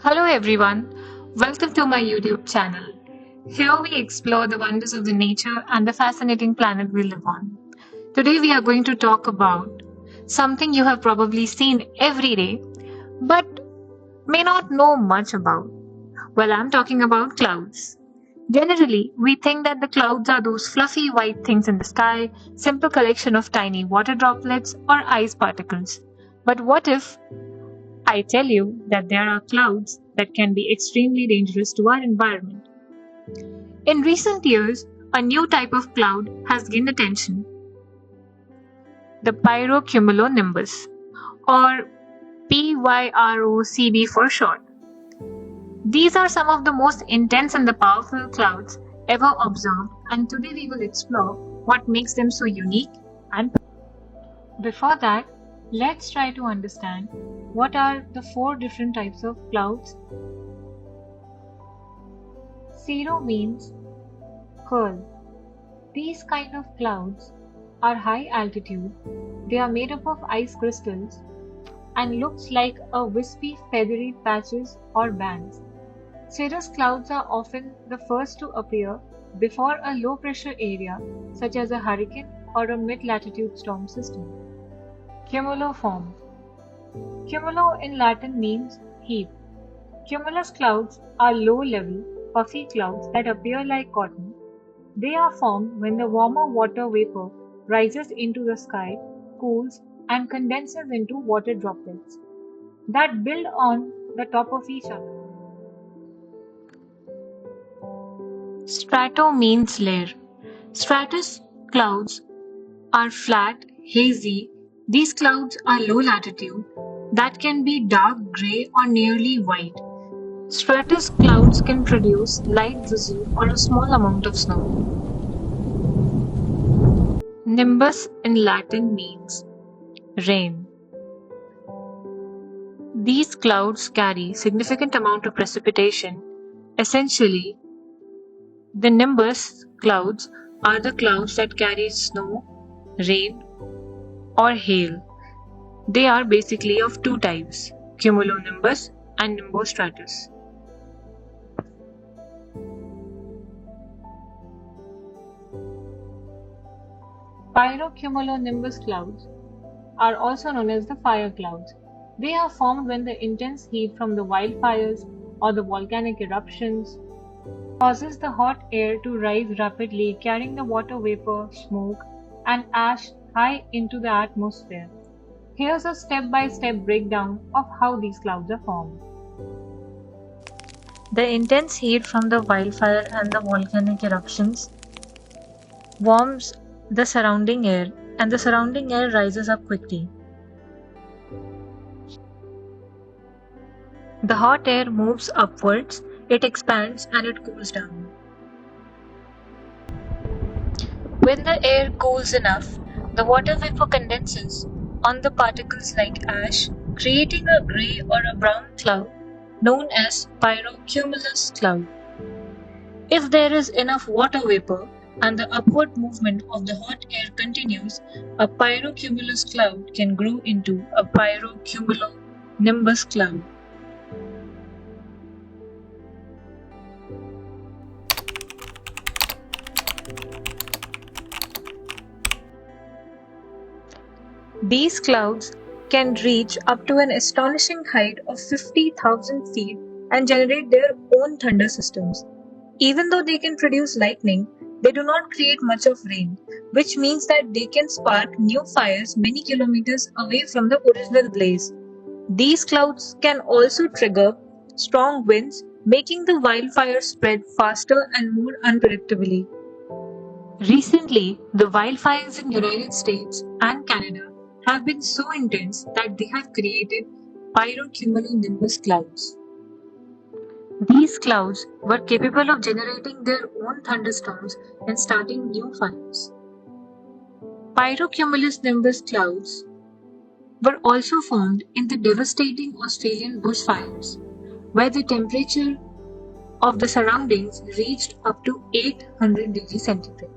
Hello everyone, welcome to my YouTube channel. Here we explore the wonders of the nature and the fascinating planet we live on. Today we are going to talk about something you have probably seen every day but may not know much about. Well, I'm talking about clouds. Generally, we think that the clouds are those fluffy white things in the sky, simple collection of tiny water droplets or ice particles. But what if I tell you that there are clouds that can be extremely dangerous to our environment? In recent years, a new type of cloud has gained attention, the Pyrocumulonimbus, or PYROCB for short. These are some of the most intense and the powerful clouds ever observed, and today we will explore what makes them so unique and before that, let's try to understand what are the four different types of clouds. Zero means curl. These kind of clouds are high altitude. They are made up of ice crystals and looks like a wispy feathery patches or bands. Cirrus clouds are often the first to appear before a low pressure area such as a hurricane or a mid-latitude storm system. Cumuloform. Cumulo in Latin means heap. Cumulus clouds are low-level, puffy clouds that appear like cotton. They are formed when the warmer water vapor rises into the sky, cools, and condenses into water droplets that build on the top of each other. Strato means layer. Stratus clouds are flat, hazy. These clouds are low latitude that can be dark gray or nearly white. Stratus clouds can produce light drizzle or a small amount of snow. Nimbus in Latin means rain. These clouds carry significant amount of precipitation. Essentially, the nimbus clouds are the clouds that carry snow, rain, or hail. They are basically of two types, cumulonimbus and nimbostratus. Pyrocumulonimbus clouds are also known as the fire clouds. They are formed when the intense heat from the wildfires or the volcanic eruptions causes the hot air to rise rapidly, carrying the water vapor, smoke, and ash high into the atmosphere. Here's a step-by-step breakdown of how these clouds are formed. The intense heat from the wildfire and the volcanic eruptions warms the surrounding air, and the surrounding air rises up quickly. The hot air moves upwards, it expands and it cools down. When the air cools enough, the water vapor condenses on the particles like ash, creating a grey or a brown cloud known as pyrocumulus cloud. If there is enough water vapor and the upward movement of the hot air continues, a pyrocumulus cloud can grow into a pyrocumulonimbus cloud. These clouds can reach up to an astonishing height of 50,000 feet and generate their own thunder systems. Even though they can produce lightning, they do not create much of rain, which means that they can spark new fires many kilometers away from the original blaze. These clouds can also trigger strong winds, making the wildfire spread faster and more unpredictably. Recently, the wildfires in United States and Canada have been so intense that they have created pyrocumulonimbus clouds. These clouds were capable of generating their own thunderstorms and starting new fires. Pyrocumulonimbus clouds were also formed in the devastating Australian bushfires, where the temperature of the surroundings reached up to 800 degrees centigrade.